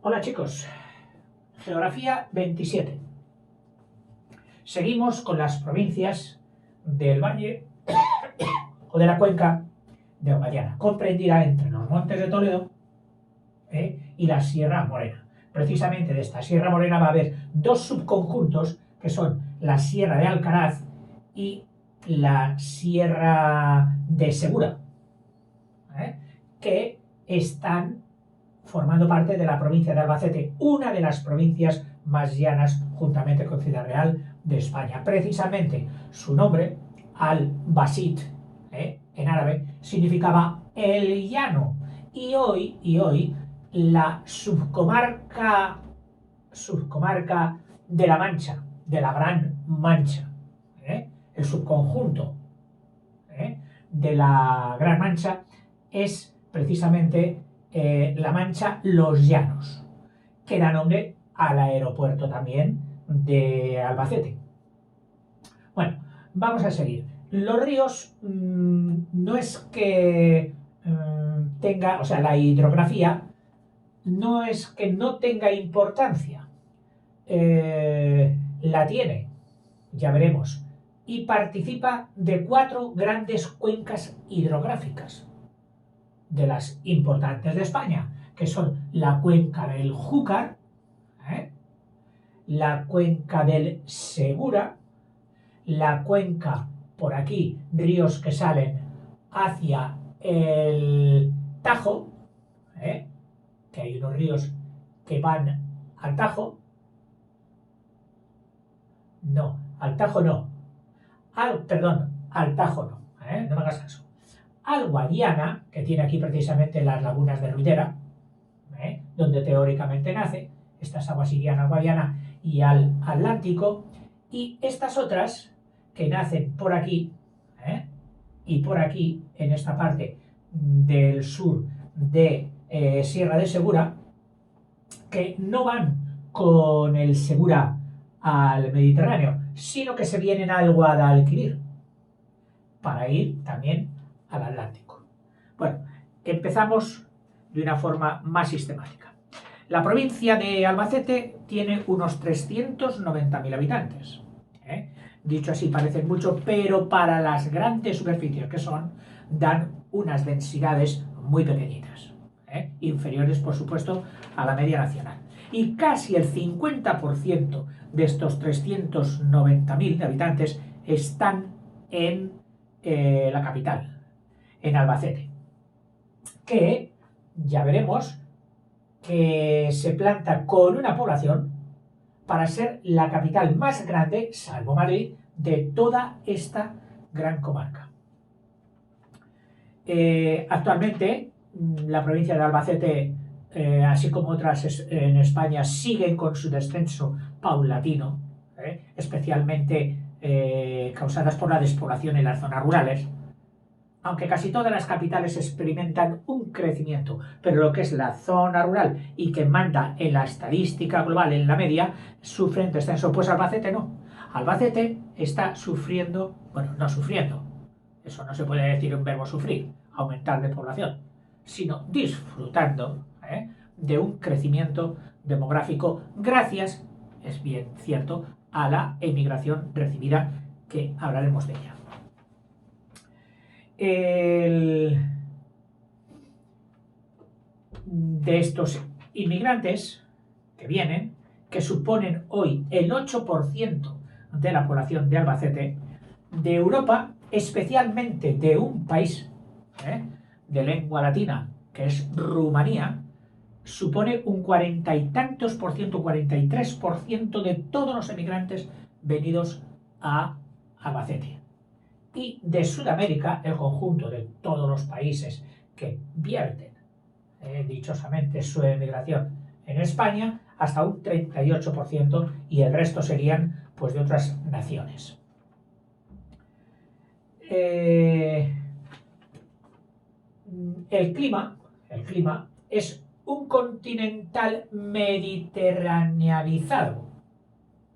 Hola chicos, Geografía 27. Seguimos con las provincias del Valle o de la Cuenca de Guadiana, comprendida entre los Montes de Toledo y la Sierra Morena. Precisamente de esta Sierra Morena va a haber dos subconjuntos que son la Sierra de Alcaraz y la Sierra de Segura, que están formando parte de la provincia de Albacete, una de las provincias más llanas juntamente con Ciudad Real de España. Precisamente su nombre, Al-Basit, en árabe, significaba el llano. Y hoy la subcomarca de la Mancha, de la Gran Mancha, el subconjunto de la Gran Mancha es precisamente La Mancha, los Llanos, que da nombre al aeropuerto también de Albacete. Bueno, vamos a seguir. Los ríos no es que tenga, o sea, la hidrografía no es que no tenga importancia, la tiene, ya veremos, y participa de 4 grandes cuencas hidrográficas, de las importantes de España, que son la cuenca del Júcar, la cuenca del Segura, la cuenca, por aquí, ríos que salen hacia el Tajo, que hay unos ríos que van al Tajo, no, al Tajo no, perdón, al Tajo no, no me hagas caso. Al Guadiana, que tiene aquí precisamente las lagunas de Ruidera, donde teóricamente nace, estas aguas irían al Guadiana y al Atlántico, y estas otras que nacen por aquí y por aquí, en esta parte del sur de Sierra de Segura, que no van con el Segura al Mediterráneo, sino que se vienen al Guadalquivir, para ir también al Atlántico. Bueno, empezamos de una forma más sistemática. La provincia de Albacete tiene unos 390.000 habitantes. Dicho así parece mucho, pero para las grandes superficies que son, dan unas densidades muy pequeñitas, inferiores por supuesto a la media nacional. Y casi el 50% de estos 390.000 habitantes están en la capital, en Albacete, que ya veremos que se planta con una población para ser la capital más grande, salvo Madrid, de toda esta gran comarca. Actualmente la provincia de Albacete, así como otras en España, siguen con su descenso paulatino, especialmente causadas por la despoblación en las zonas rurales, aunque casi todas las capitales experimentan un crecimiento, pero lo que es la zona rural y que manda en la estadística global, en la media, sufren descenso. Pues Albacete no. Albacete está sufriendo, bueno, no sufriendo, eso no se puede decir un verbo sufrir, aumentar de población, sino disfrutando de un crecimiento demográfico gracias, es bien cierto, a la emigración recibida, que hablaremos de ella. De estos inmigrantes que vienen, que suponen hoy el 8% de la población de Albacete, de Europa, especialmente de un país de lengua latina, que es Rumanía, supone un 40 y tantos por ciento, 43% de todos los emigrantes venidos a Albacete. Y de Sudamérica, el conjunto de todos los países que vierten dichosamente su emigración en España, hasta un 38%, y el resto serían pues de otras naciones. El clima es un continental mediterranealizado,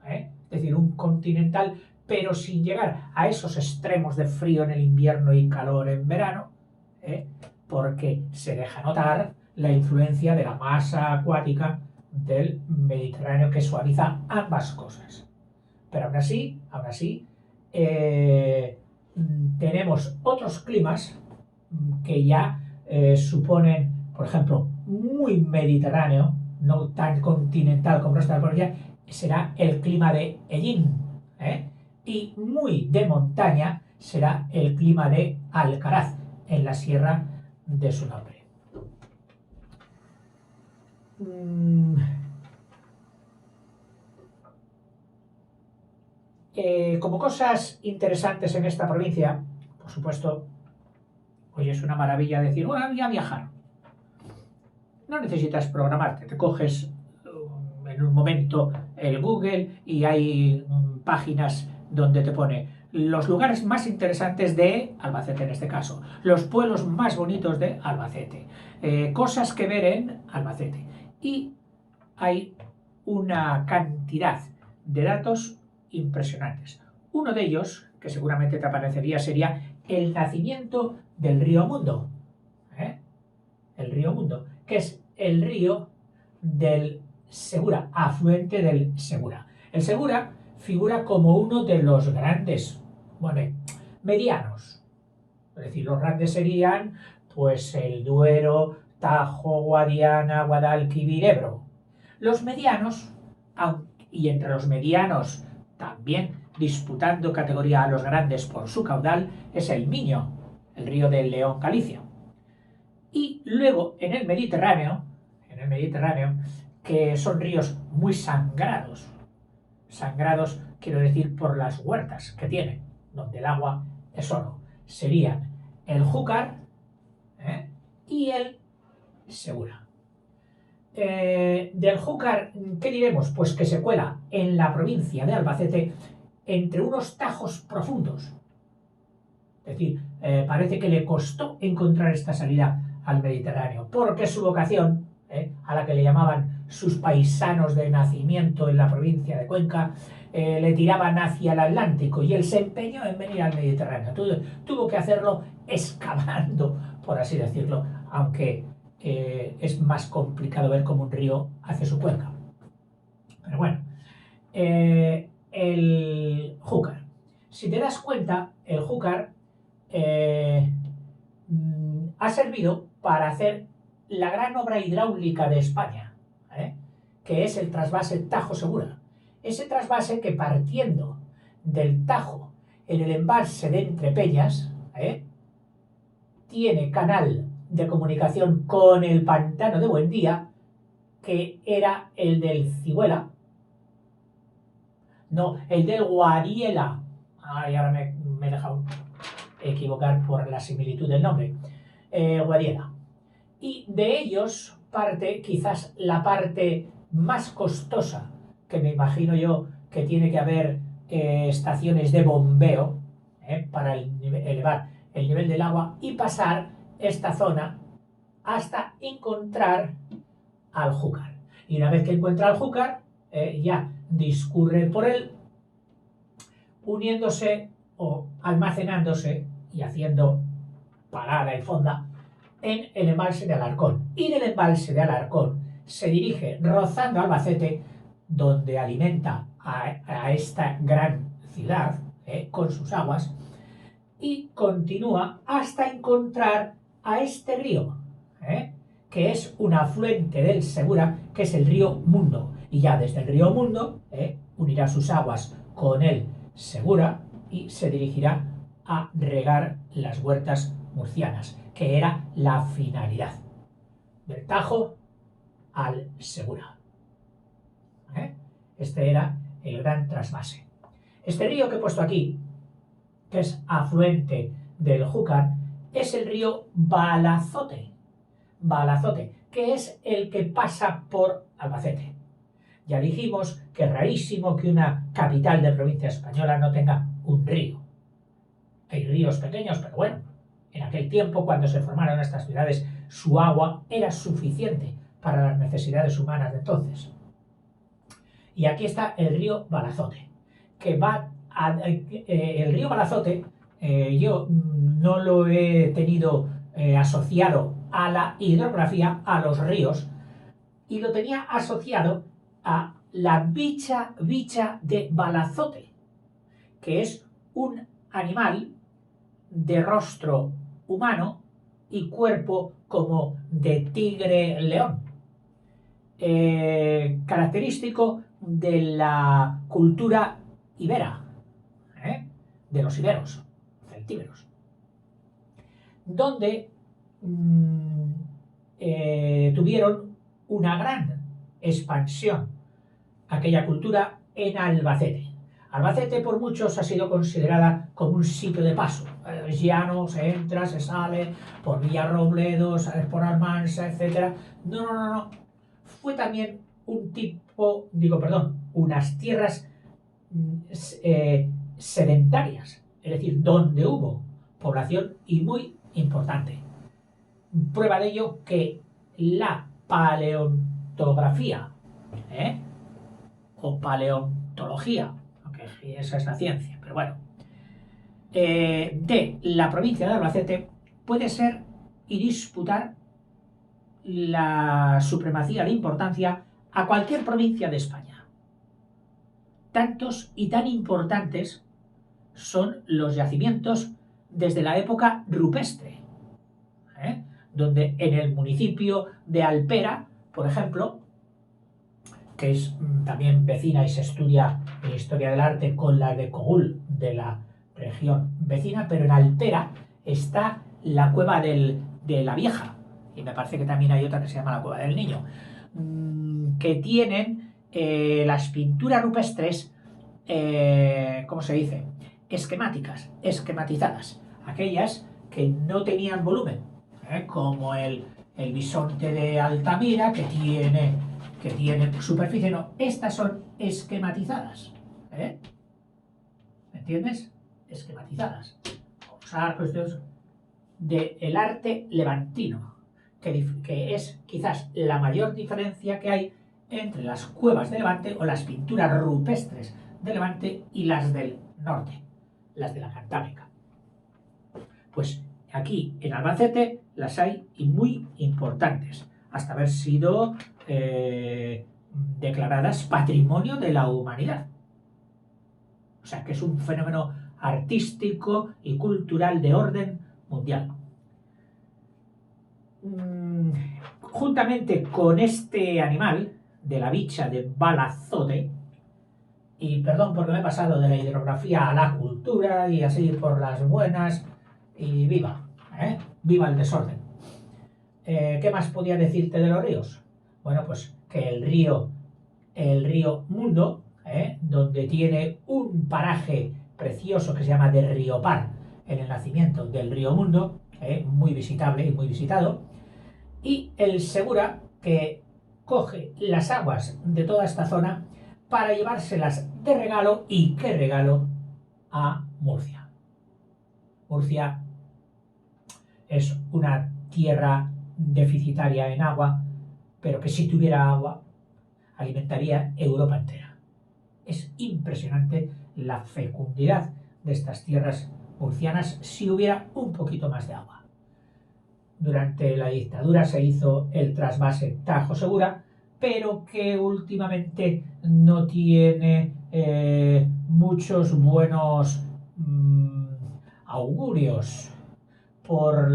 es decir, un continental pero sin llegar a esos extremos de frío en el invierno y calor en verano, porque se deja notar la influencia de la masa acuática del Mediterráneo que suaviza ambas cosas. Pero aún así, tenemos otros climas que ya suponen, por ejemplo, muy mediterráneo, no tan continental como nuestra provincia, será el clima de Hellín, y muy de montaña será el clima de Alcaraz, en la sierra de su nombre. Como cosas interesantes en esta provincia, por supuesto, hoy es una maravilla decir, bueno, voy a viajar. No necesitas programarte, te coges en un momento el Google y hay páginas donde te pone los lugares más interesantes de Albacete en este caso, los pueblos más bonitos de Albacete, cosas que ver en Albacete. Y hay una cantidad de datos impresionantes. Uno de ellos, que seguramente te aparecería, sería el nacimiento del río Mundo. El río Mundo, que es el río del Segura, afluente del Segura. El Segura figura como uno de los grandes, bueno, medianos. Es decir, los grandes serían pues el Duero, Tajo, Guadiana, Guadalquivir, Ebro. Los medianos, y entre los medianos también disputando categoría a los grandes por su caudal, es el Miño, el río del León, Galicia. Y luego en el Mediterráneo, que son ríos muy sangrados, quiero decir por las huertas que tienen, donde el agua es oro, serían el Júcar y el Segura. Del Júcar, ¿qué diremos? Pues que se cuela en la provincia de Albacete entre unos tajos profundos. Es decir, parece que le costó encontrar esta salida al Mediterráneo, porque su vocación, a la que le llamaban sus paisanos de nacimiento en la provincia de Cuenca, le tiraban hacia el Atlántico y él se empeñó en venir al Mediterráneo. Tuvo que hacerlo excavando, por así decirlo, aunque es más complicado ver cómo un río hace su cuenca. Pero bueno, el Júcar. Si te das cuenta, el Júcar ha servido para hacer la gran obra hidráulica de España, que es el trasvase Tajo-Segura. Ese trasvase que partiendo del Tajo en el embalse de Entrepeñas, tiene canal de comunicación con el pantano de Buendía, que era el del Cigüela, no, el del Guadiela. Ay, ahora me he dejado equivocar por la similitud del nombre. Guadiela. Y de ellos parte quizás la parte más costosa, que me imagino yo que tiene que haber estaciones de bombeo para elevar el nivel del agua y pasar esta zona hasta encontrar al Júcar. Y una vez que encuentra al Júcar, ya discurre por él, uniéndose o almacenándose y haciendo parada y fonda en el embalse de Alarcón. Y del embalse de Alarcón se dirige rozando Albacete, donde alimenta a esta gran ciudad con sus aguas, y continúa hasta encontrar a este río, que es un afluente del Segura, que es el río Mundo. Y ya desde el río Mundo unirá sus aguas con el Segura y se dirigirá a regar las huertas murcianas, que era la finalidad del Tajo al Segura. Este era el gran trasvase. Este río que he puesto aquí, que es afluente del Júcar, es el río Balazote, que es el que pasa por Albacete. Ya dijimos que es rarísimo que una capital de provincia española no tenga un río. Hay ríos pequeños, pero bueno, en aquel tiempo, cuando se formaron estas ciudades, su agua era suficiente para las necesidades humanas de entonces. Y aquí está el río Balazote, que va el río Balazote, yo no lo he tenido asociado a la hidrografía, a los ríos, y lo tenía asociado a la bicha de Balazote, que es un animal de rostro humano y cuerpo como de tigre león, característico de la cultura ibera, de los iberos, celtíberos, donde tuvieron una gran expansión aquella cultura en Albacete. Albacete por muchos ha sido considerada como un sitio de paso. Es llano, se entra, se sale, por Villarrobledo, sales por Almansa, etc. No. Fue también unas tierras sedentarias, es decir, donde hubo población y muy importante. Prueba de ello que la paleontografía o paleontología, aunque esa es la ciencia, pero bueno, de la provincia de Albacete puede ser y disputar la supremacía, la importancia a cualquier provincia de España. Tantos y tan importantes son los yacimientos desde la época rupestre, donde en el municipio de Alpera, por ejemplo, que es también vecina y se estudia en historia del arte con la de Cogul, de la región vecina, pero en Alpera está la cueva de la Vieja, y me parece que también hay otra que se llama la Cueva del Niño, que tienen las pinturas rupestres, ¿cómo se dice?, esquematizadas, aquellas que no tenían volumen, como el bisonte de Altamira, que tiene superficie, no, estas son esquematizadas, ¿me entiendes? Esquematizadas. Vamos a dar cuestiones del arte levantino, que es quizás la mayor diferencia que hay entre las cuevas de Levante o las pinturas rupestres de Levante y las del norte, las de la Cantábrica. Pues aquí en Albacete las hay y muy importantes, hasta haber sido declaradas Patrimonio de la Humanidad. O sea que es un fenómeno artístico y cultural de orden mundial. Juntamente con este animal de la bicha de Balazote, y perdón porque me he pasado de la hidrografía a la cultura y así por las buenas, y viva el desorden. ¿Qué más podía decirte de los ríos? Bueno, pues que el río Mundo, donde tiene un paraje precioso que se llama de Riopar, en el nacimiento del río Mundo, muy visitable y muy visitado, y el Segura, que coge las aguas de toda esta zona para llevárselas de regalo, y qué regalo, a Murcia. Murcia es una tierra deficitaria en agua, pero que si tuviera agua alimentaría Europa entera. Es impresionante la fecundidad de estas tierras murcianas si hubiera un poquito más de agua. Durante la dictadura se hizo el trasvase Tajo Segura, pero que últimamente no tiene muchos buenos augurios por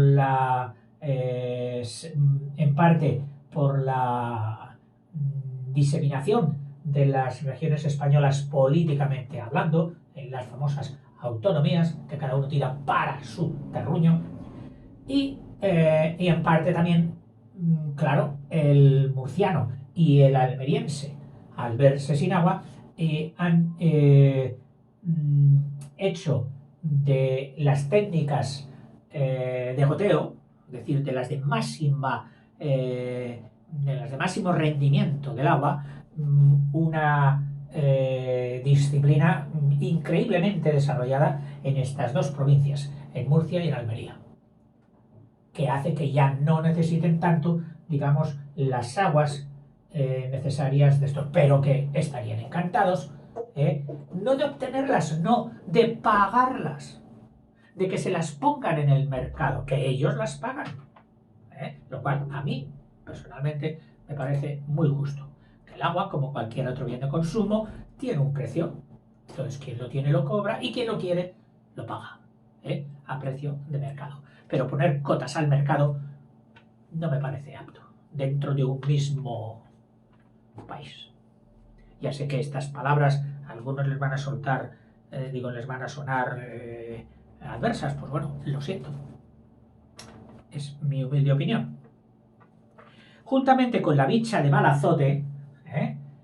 en parte por la diseminación de las regiones españolas políticamente hablando, en las famosas autonomías, que cada uno tira para su terruño, y en parte también, claro, el murciano y el almeriense, al verse sin agua, han hecho de las técnicas de goteo, es decir, de las de máximo rendimiento del agua, una disciplina increíblemente desarrollada en estas dos provincias, en Murcia y en Almería, que hace que ya no necesiten tanto, digamos, las aguas necesarias de esto, pero que estarían encantados, no de obtenerlas, no, de pagarlas, de que se las pongan en el mercado, que ellos las pagan, lo cual a mí personalmente me parece muy justo. Que el agua, como cualquier otro bien de consumo, tiene un precio. Entonces, quien lo tiene lo cobra y quien lo quiere lo paga, a precio de mercado. Pero poner cotas al mercado no me parece apto dentro de un mismo país. Ya sé que estas palabras a algunos les van a soltar, les van a sonar adversas. Pues bueno, lo siento. Es mi humilde opinión. Juntamente con la bicha de Balazote,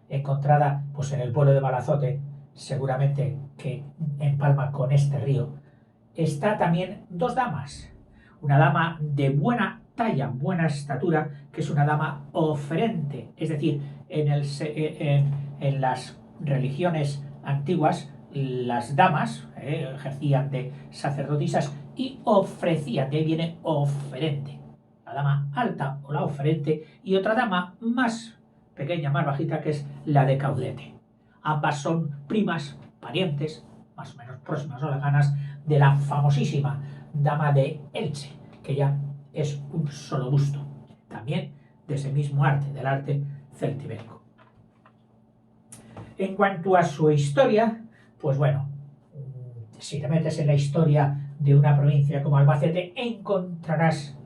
encontrada pues en el pueblo de Balazote, seguramente que empalma con este río, está también dos damas. Una dama de buena talla, buena estatura, que es una dama oferente, es decir, en las religiones antiguas, las damas ejercían de sacerdotisas y ofrecían, de ahí viene oferente, la dama alta o la oferente, y otra dama más pequeña, más bajita, que es la de caudete. Ambas son primas, parientes, más o menos próximas o lejanas, de la famosísima dama de Elche, que ya es un solo busto, también de ese mismo arte, del arte celtibérico. En cuanto a su historia, pues bueno, si te metes en la historia de una provincia como Albacete, encontrarás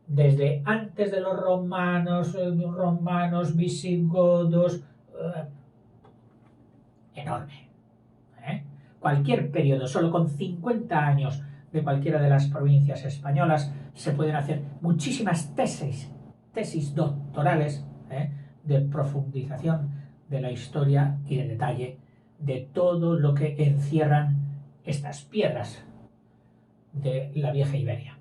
desde antes de los romanos, visigodos, enorme. Cualquier periodo, solo con 50 años de cualquiera de las provincias españolas, se pueden hacer muchísimas tesis doctorales de profundización de la historia y de detalle de todo lo que encierran estas piedras de la vieja Iberia.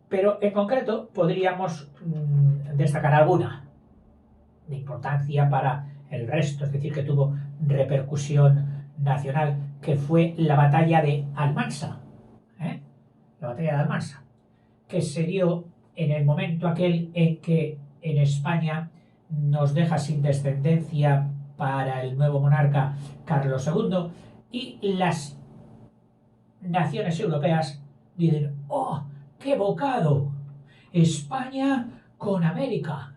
Pero en concreto podríamos destacar alguna de importancia para el resto, es decir, que tuvo repercusión nacional, que fue la batalla de Almansa, la batalla de Almansa, que se dio en el momento aquel en que en España nos deja sin descendencia para el nuevo monarca Carlos II, y las naciones europeas dicen: ¡oh, qué bocado! España con América.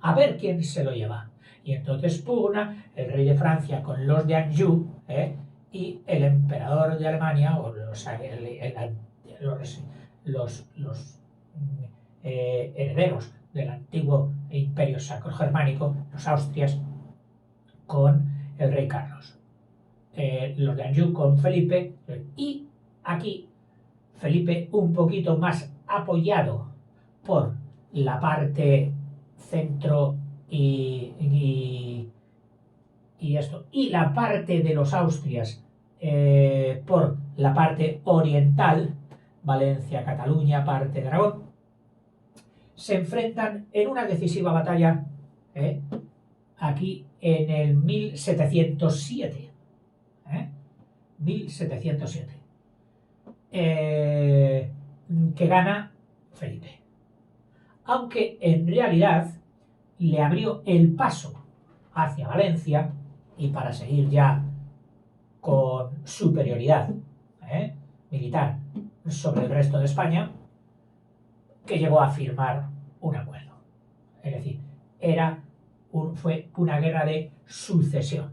A ver quién se lo lleva. Y entonces pugna el rey de Francia con los de Anjou y el emperador de Alemania, o los herederos del antiguo imperio sacro-germánico, los Austrias, con el rey Carlos. Los de Anjou con Felipe, y aquí Felipe un poquito más apoyado por la parte centro y la parte de los Austrias por la parte oriental, Valencia, Cataluña, parte de Aragón, se enfrentan en una decisiva batalla aquí en el 1707. 1707. Que gana Felipe. Aunque en realidad le abrió el paso hacia Valencia, y para seguir ya con superioridad militar sobre el resto de España, que llegó a firmar un acuerdo. Es decir, fue una guerra de sucesión.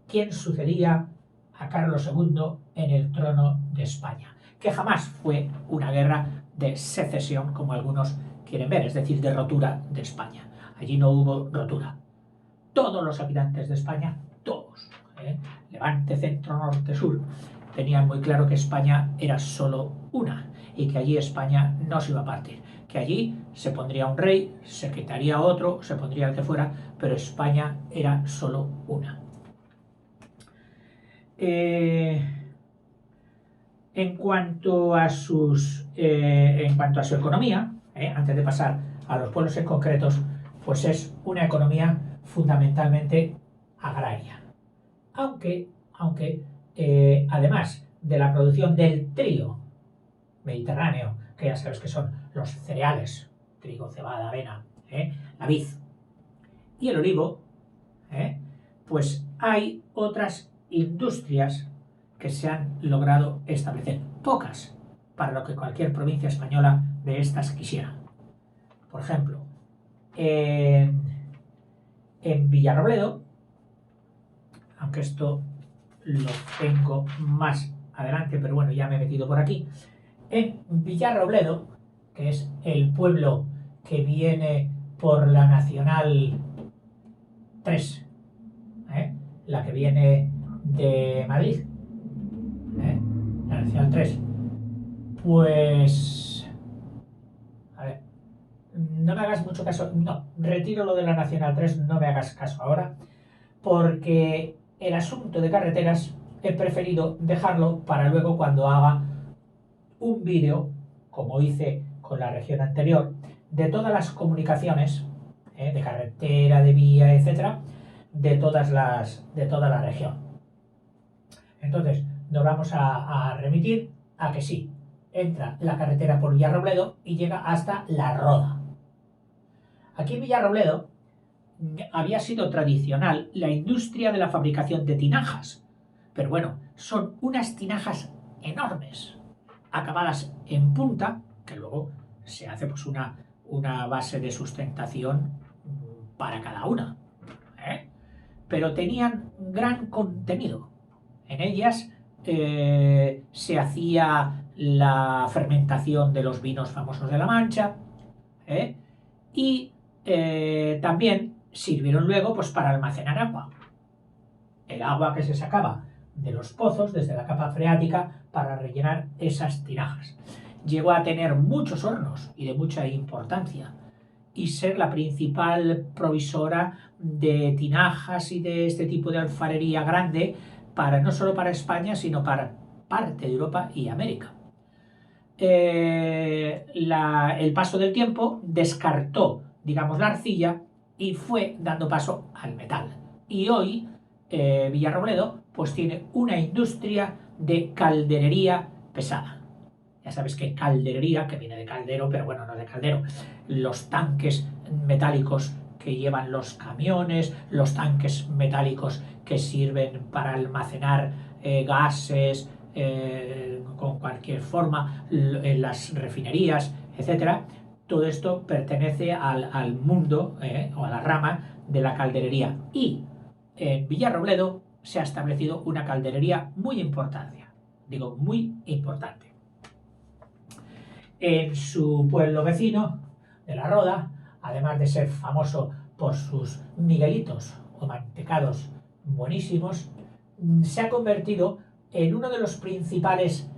¿Quién sucedía a Carlos II en el trono de España? Que jamás fue una guerra de secesión, como algunos quieren ver, es decir, de rotura de España. Allí no hubo rotura. Todos los habitantes de España, todos, Levante, Centro, Norte, Sur, tenían muy claro que España era solo una, y que allí España no se iba a partir, que allí se pondría un rey, se quitaría otro, se pondría el que fuera, pero España era solo una. En cuanto a su economía, antes de pasar a los pueblos en concretos, pues es una economía fundamentalmente agraria. Aunque además de la producción del trigo mediterráneo, que ya sabes que son los cereales, trigo, cebada, avena, la vid y el olivo, pues hay otras industrias que se han logrado establecer. Pocas, para lo que cualquier provincia española de estas quisiera. Por ejemplo, en Villarrobledo, aunque esto lo tengo más adelante, pero bueno, ya me he metido por aquí. En Villarrobledo, que es el pueblo que viene por la Nacional 3, la que viene de Madrid, la Nacional 3, pues... A ver, no me hagas mucho caso, no, retiro lo de la Nacional 3, no me hagas caso ahora, porque el asunto de carreteras he preferido dejarlo para luego cuando haga un vídeo, como hice con la región anterior, de todas las comunicaciones, de carretera, de vía, etcétera, de toda la región. Entonces, nos vamos a remitir a que sí, entra la carretera por Villarrobledo y llega hasta La Roda. Aquí en Villarrobledo había sido tradicional la industria de la fabricación de tinajas, pero bueno, son unas tinajas enormes, acabadas en punta, que luego se hace pues una base de sustentación para cada una, pero tenían gran contenido. En ellas se hacía la fermentación de los vinos famosos de La Mancha, y también sirvieron luego pues, para almacenar agua. El agua que se sacaba de los pozos desde la capa freática para rellenar esas tinajas. Llegó a tener muchos hornos y de mucha importancia y ser la principal provisora de tinajas y de este tipo de alfarería grande no solo para España, sino para parte de Europa y América. El paso del tiempo descartó, digamos, la arcilla y fue dando paso al metal. Y hoy Villarrobledo pues tiene una industria de calderería pesada. Ya sabes que calderería, que viene de caldero, pero bueno, no de caldero. Los tanques metálicos que llevan los camiones, los tanques metálicos que sirven para almacenar gases, con cualquier forma, en las refinerías, etcétera. Todo esto pertenece al mundo o a la rama de la calderería. Y en Villarrobledo se ha establecido una calderería muy importante. Digo, muy importante. En su pueblo vecino, de La Roda, además de ser famoso por sus miguelitos o mantecados buenísimos, se ha convertido en uno de los principales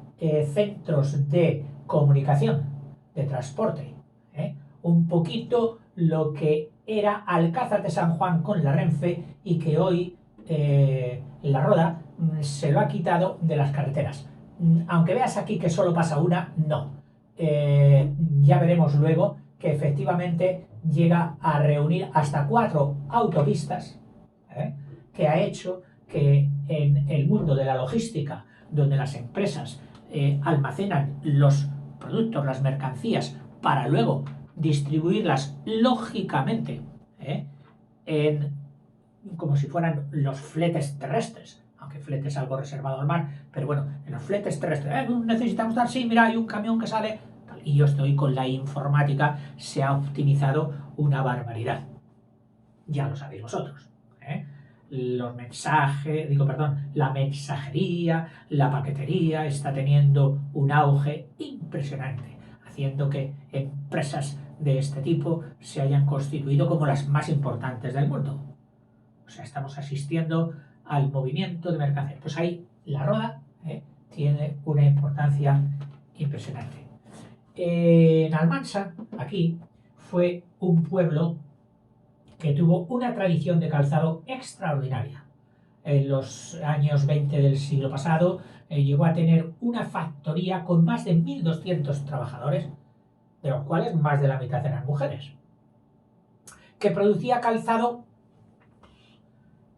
centros de comunicación, de transporte. Un poquito lo que era Alcázar de San Juan con la Renfe y que hoy La Roda se lo ha quitado de las carreteras. Aunque veas aquí que solo pasa una, no. Ya veremos luego que efectivamente llega a reunir hasta 4 autopistas, que ha hecho que en el mundo de la logística, donde las empresas almacenan los productos, las mercancías, para luego distribuirlas lógicamente como si fueran los fletes terrestres, aunque flete es algo reservado al mar, pero bueno, en los fletes terrestres, necesitamos dar, sí, mira, hay un camión que sale, y yo estoy con la informática, se ha optimizado una barbaridad. Ya lo sabéis vosotros. La mensajería, la paquetería está teniendo un auge impresionante, haciendo que empresas de este tipo se hayan constituido como las más importantes del mundo. O sea, estamos asistiendo al movimiento de mercancías. Pues ahí La Roda tiene una importancia impresionante. En Almansa, aquí, fue un pueblo que tuvo una tradición de calzado extraordinaria. En los años 20 del siglo pasado llegó a tener una factoría con más de 1.200 trabajadores, de los cuales más de la mitad eran mujeres, que producía calzado.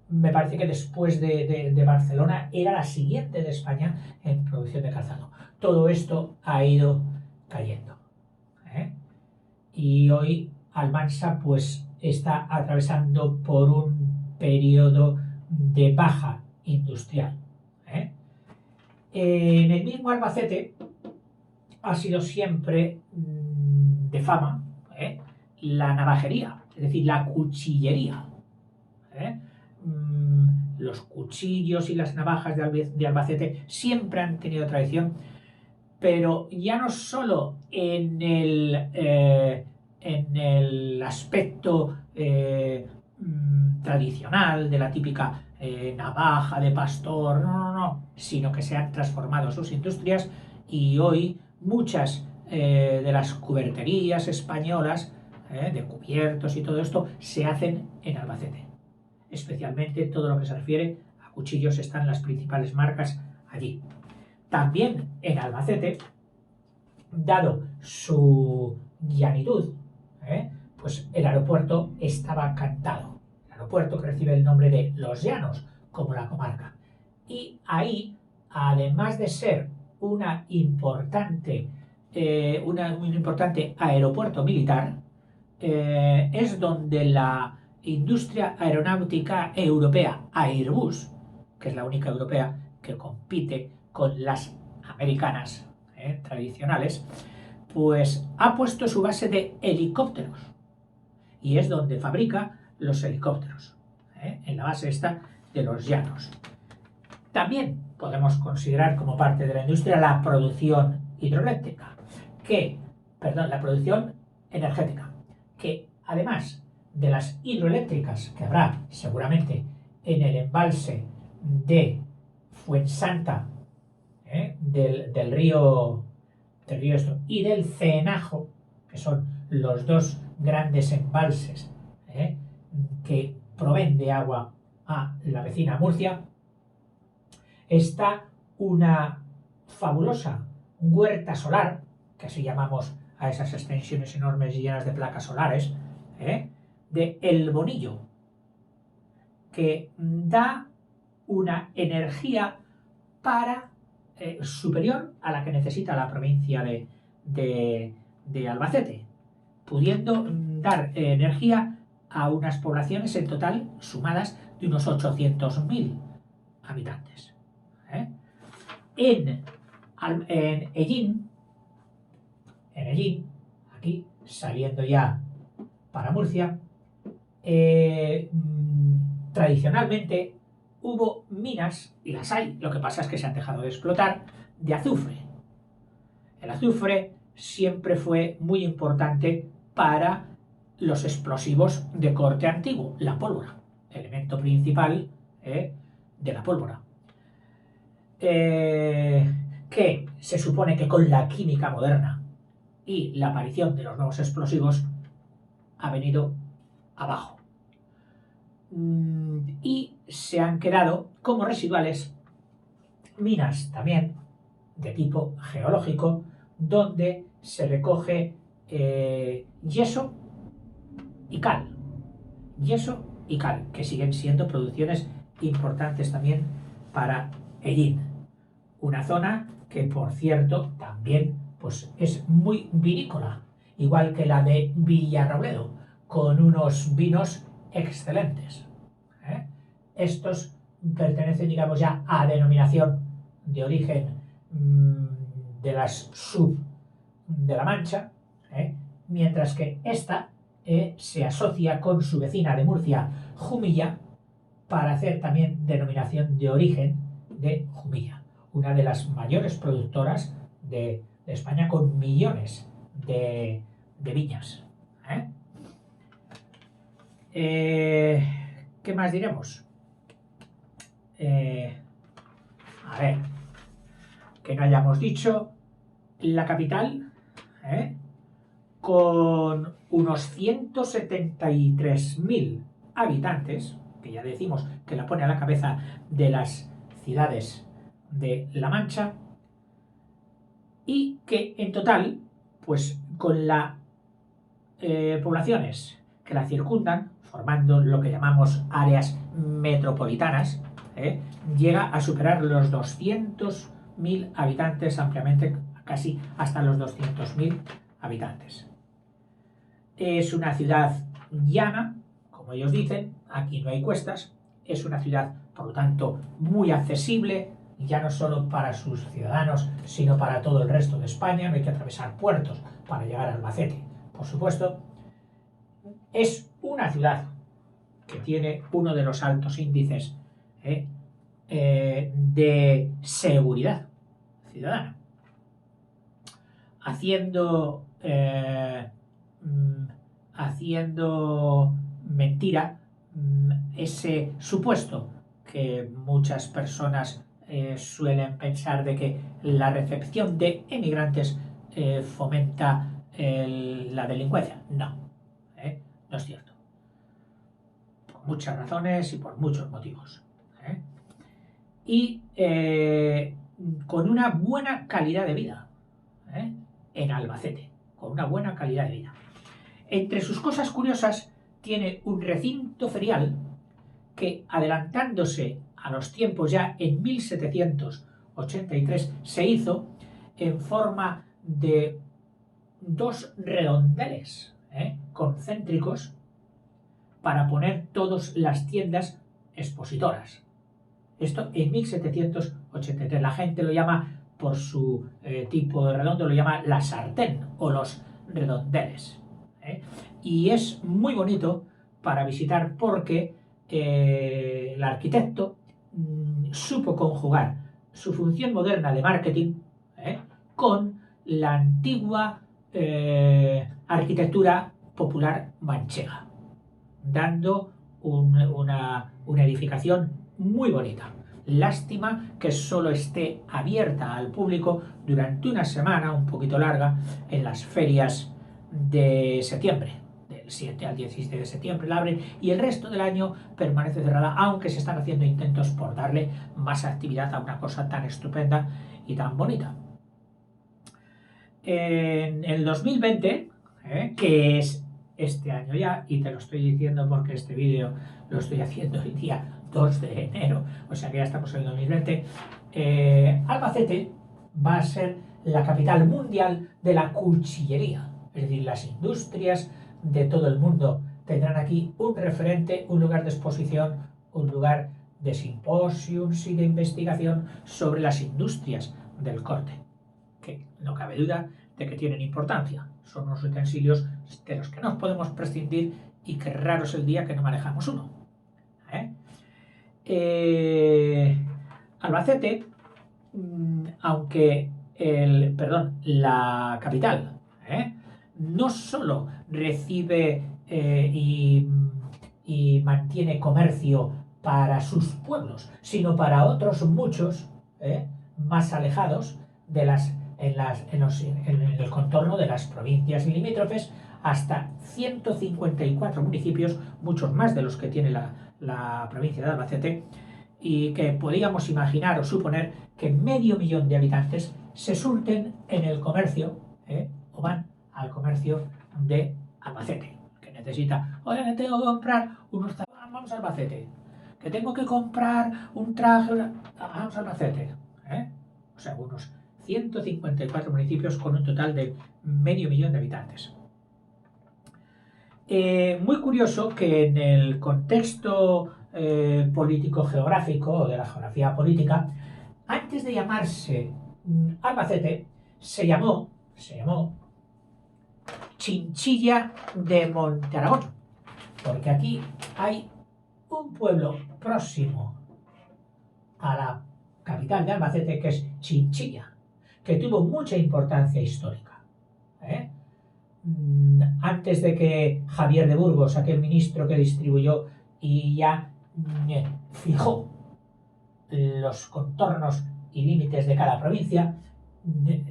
Me parece que después de Barcelona era la siguiente de España en producción de calzado. Todo esto ha ido cayendo. Y hoy Almansa pues está atravesando por un periodo de baja industrial. En el mismo Albacete ha sido siempre de fama la navajería, es decir, la cuchillería. Los cuchillos y las navajas de Albacete siempre han tenido tradición, pero ya no solo en el aspecto tradicional de la típica navaja de pastor, no, sino que se han transformado sus industrias y hoy muchas de las cuberterías españolas, de cubiertos y todo esto, se hacen en Albacete. Especialmente todo lo que se refiere a cuchillos están las principales marcas allí. También en Albacete, dado su llanitud, pues el aeropuerto estaba cantado. El aeropuerto que recibe el nombre de Los Llanos, como la comarca. Y ahí, además de ser un importante aeropuerto militar, es donde la industria aeronáutica europea Airbus, que es la única europea que compite con las americanas tradicionales, pues ha puesto su base de helicópteros y es donde fabrica los helicópteros, en la base esta de Los Llanos. También podemos considerar como parte de la industria la producción hidroeléctrica, la producción energética, que además de las hidroeléctricas que habrá seguramente en el embalse de Fuensanta, del río y del Cenajo, que son los dos grandes embalses que proveen de agua a la vecina Murcia, está una fabulosa huerta solar, que así llamamos a esas extensiones enormes y llenas de placas solares, de El Bonillo, que da una energía superior a la que necesita la provincia de Albacete, pudiendo dar energía a unas poblaciones en total sumadas de unos 800.000 habitantes. En Ellín, aquí saliendo ya para Murcia, tradicionalmente hubo minas, y las hay, lo que pasa es que se han dejado de explotar, de azufre. El azufre siempre fue muy importante para los explosivos de corte antiguo, la pólvora, elemento principal de la pólvora. Que se supone que con la química moderna y la aparición de los nuevos explosivos ha venido abajo. Y se han quedado como residuales minas también de tipo geológico, donde se recoge yeso y cal, que siguen siendo producciones importantes también para Ellín, una zona que, por cierto, también pues, es muy vinícola, igual que la de Villarrobledo, con unos vinos excelentes. Estos pertenecen, digamos, ya a denominación de origen de las sub de la Mancha, mientras que esta se asocia con su vecina de Murcia, Jumilla, para hacer también denominación de origen de Jumilla, una de las mayores productoras de España, con millones de viñas. ¿Qué más diremos? A ver, que no hayamos dicho, la capital, con unos 173.000 habitantes, que ya decimos que la pone a la cabeza de las ciudades de La Mancha, y que en total, pues con las poblaciones que la circundan, formando lo que llamamos áreas metropolitanas, llega a superar los 200.000 habitantes ampliamente, casi hasta los 200.000 habitantes. Es una ciudad llana, como ellos dicen, aquí no hay cuestas, es una ciudad, por lo tanto, muy accesible ya no solo para sus ciudadanos, sino para todo el resto de España. No hay que atravesar puertos para llegar a Albacete, por supuesto. Es una ciudad que tiene uno de los altos índices de seguridad ciudadana, haciendo mentira ese supuesto que muchas personas suelen pensar de que la recepción de emigrantes fomenta la delincuencia. No, no es cierto. Por muchas razones y por muchos motivos. Y con una buena calidad de vida en Albacete, con una buena calidad de vida. Entre sus cosas curiosas tiene un recinto ferial que, adelantándose a los tiempos, ya en 1783 se hizo en forma de dos redondeles concéntricos para poner todas las tiendas expositoras. Esto en 1783. La gente lo llama, por su tipo de redondo, lo llama la sartén o los redondeles. Y es muy bonito para visitar porque el arquitecto supo conjugar su función moderna de marketing con la antigua arquitectura popular manchega, dando una edificación muy bonita. Lástima que solo esté abierta al público durante una semana un poquito larga en las ferias de septiembre. Del 7 al 17 de septiembre la abren y el resto del año permanece cerrada, aunque se están haciendo intentos por darle más actividad a una cosa tan estupenda y tan bonita. En el 2020, que es este año ya, y te lo estoy diciendo porque este vídeo lo estoy haciendo el día 2 de enero, o sea que ya estamos en el 2020, Albacete va a ser la capital mundial de la cuchillería, es decir, las industrias de todo el mundo tendrán aquí un referente, un lugar de exposición, un lugar de simposios y de investigación sobre las industrias del corte, que no cabe duda de que tienen importancia. Son unos utensilios de los que no podemos prescindir y que raro es el día que no manejamos uno. Albacete, aunque la capital no solo recibe y mantiene comercio para sus pueblos, sino para otros muchos más alejados en el contorno de las provincias limítrofes, hasta 154 municipios, muchos más de los que tiene la provincia de Albacete, y que podíamos imaginar o suponer que 500.000 de habitantes se surten en el comercio o van al comercio de Albacete. Que necesita, oye, que tengo que comprar unos zapatos, vamos a Albacete. Que tengo que comprar un traje, vamos a Albacete. O sea, unos 154 municipios con un total de 500.000 de habitantes. Muy curioso que en el contexto político-geográfico o de la geografía política, antes de llamarse Albacete, se llamó Chinchilla de Montearagón, porque aquí hay un pueblo próximo a la capital de Albacete que es Chinchilla, que tuvo mucha importancia histórica. Antes de que Javier de Burgos, aquel ministro que distribuyó y ya fijó los contornos y límites de cada provincia,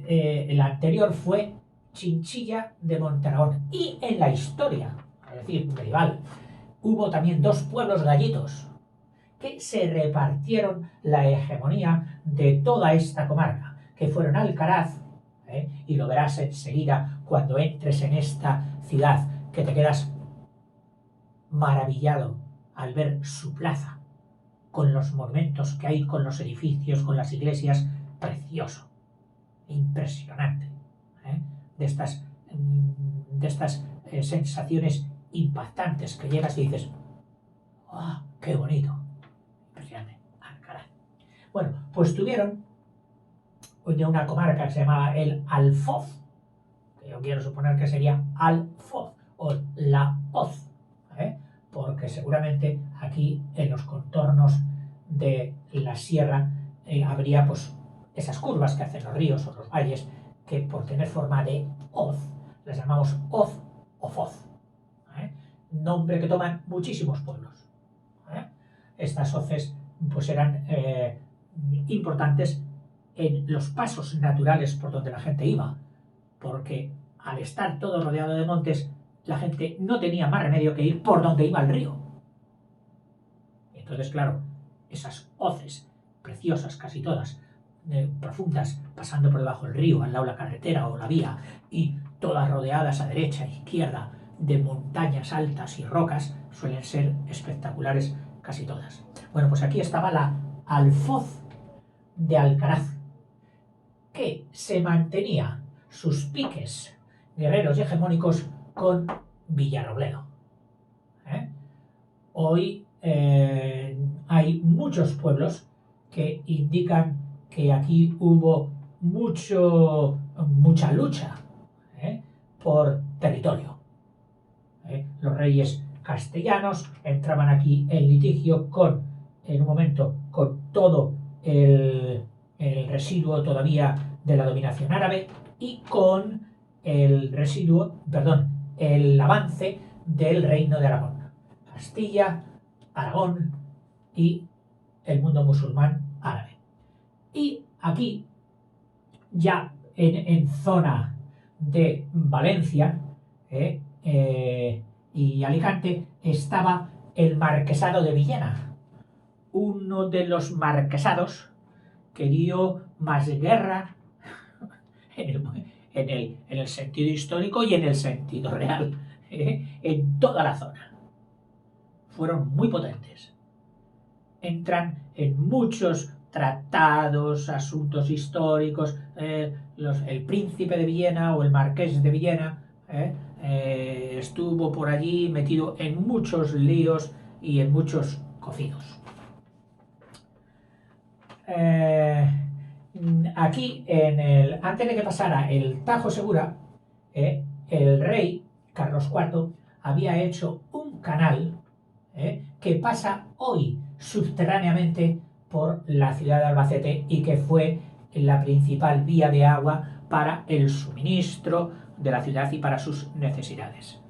el anterior fue Chinchilla de Montearagón. Y en la historia, es decir, medieval, hubo también dos pueblos gallitos que se repartieron la hegemonía de toda esta comarca, que fueron Alcaraz, y lo verás enseguida cuando entres en esta ciudad, que te quedas maravillado al ver su plaza, con los monumentos que hay, con los edificios, con las iglesias, precioso, impresionante, de estas sensaciones impactantes que llegas y dices, ¡oh, qué bonito! Impresionante, Alcaraz. Bueno, pues tuvieron de una comarca que se llamaba el Alfoz, que yo quiero suponer que sería Alfoz o la Hoz, porque seguramente aquí en los contornos de la sierra habría pues esas curvas que hacen los ríos o los valles que por tener forma de hoz las llamamos hoz o foz, nombre que toman muchísimos pueblos. Estas hoces pues eran importantes en los pasos naturales por donde la gente iba, porque al estar todo rodeado de montes, la gente no tenía más remedio que ir por donde iba el río. Entonces, claro, esas hoces preciosas, casi todas, profundas, pasando por debajo del río, al lado de la carretera o la vía, y todas rodeadas a derecha e izquierda de montañas altas y rocas, suelen ser espectaculares casi todas. Bueno, pues aquí estaba la Alfoz de Alcaraz, que se mantenía sus piques guerreros y hegemónicos con Villarrobledo. Hoy hay muchos pueblos que indican que aquí hubo mucha lucha por territorio. Los reyes castellanos entraban aquí en litigio en un momento, con todo el residuo todavía de la dominación árabe y con el avance del reino de Aragón. Castilla, Aragón y el mundo musulmán árabe. Y aquí, ya en zona de Valencia y Alicante, estaba el marquesado de Villena, uno de los marquesados que dio más guerra en el sentido histórico y en el sentido real, en toda la zona. Fueron muy potentes. Entran en muchos tratados, asuntos históricos, el príncipe de Villena o el marqués de Villena estuvo por allí metido en muchos líos y en muchos cocidos. Aquí, antes de que pasara el Tajo Segura, el rey Carlos IV había hecho un canal que pasa hoy subterráneamente por la ciudad de Albacete y que fue la principal vía de agua para el suministro de la ciudad y para sus necesidades.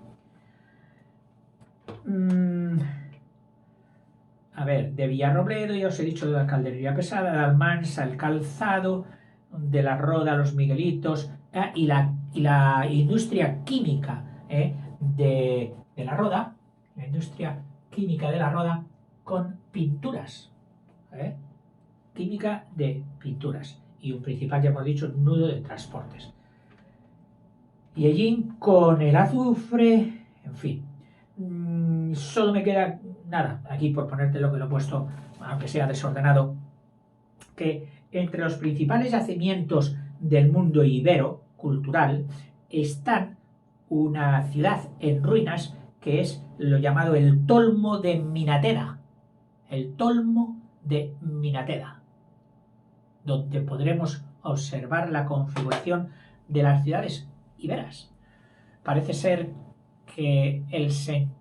A ver, de Villarrobledo ya os he dicho de la calderería pesada, de Almansa, el calzado, de la Roda, los Miguelitos, y la industria química de la Roda, la industria química de la Roda con pinturas, química de pinturas, y un principal, ya hemos dicho, nudo de transportes. Y allí con el azufre, en fin, solo me queda nada, aquí por ponerte lo que lo he puesto, aunque sea desordenado, que entre los principales yacimientos del mundo ibero cultural están una ciudad en ruinas que es lo llamado el Tolmo de Minateda, el Tolmo de Minateda, donde podremos observar la configuración de las ciudades iberas. Parece ser que el sentido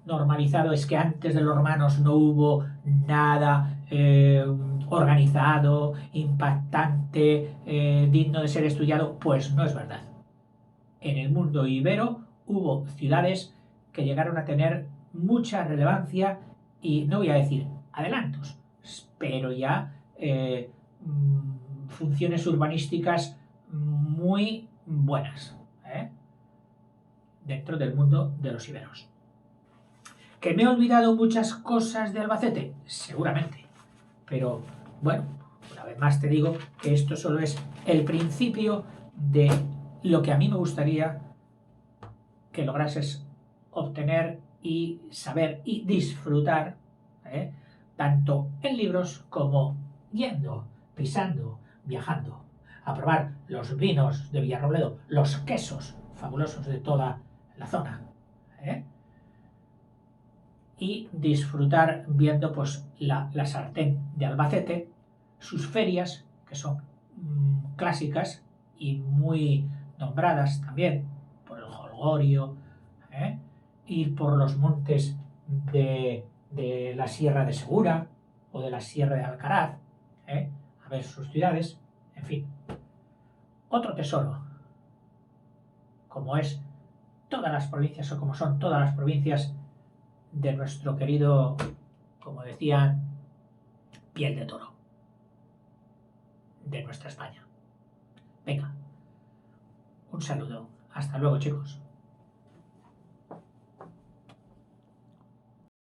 normalizado es que antes de los romanos no hubo nada organizado, impactante, digno de ser estudiado. Pues no es verdad. En el mundo ibero hubo ciudades que llegaron a tener mucha relevancia y no voy a decir adelantos, pero ya funciones urbanísticas muy buenas dentro del mundo de los iberos. ¿Que me he olvidado muchas cosas de Albacete? Seguramente, pero bueno, una vez más te digo que esto solo es el principio de lo que a mí me gustaría que lograses obtener y saber y disfrutar, tanto en libros como yendo, pisando, viajando, a probar los vinos de Villarrobledo, los quesos fabulosos de toda la zona. y disfrutar viendo pues la Sartén de Albacete, sus ferias, que son clásicas y muy nombradas también, por el Holgorio, ir por los montes de la Sierra de Segura o de la Sierra de Alcaraz, a ver sus ciudades, en fin. Otro tesoro, como es todas las provincias o como son todas las provincias de nuestro querido, como decían, piel de toro, de nuestra España. Venga, un saludo. Hasta luego, chicos.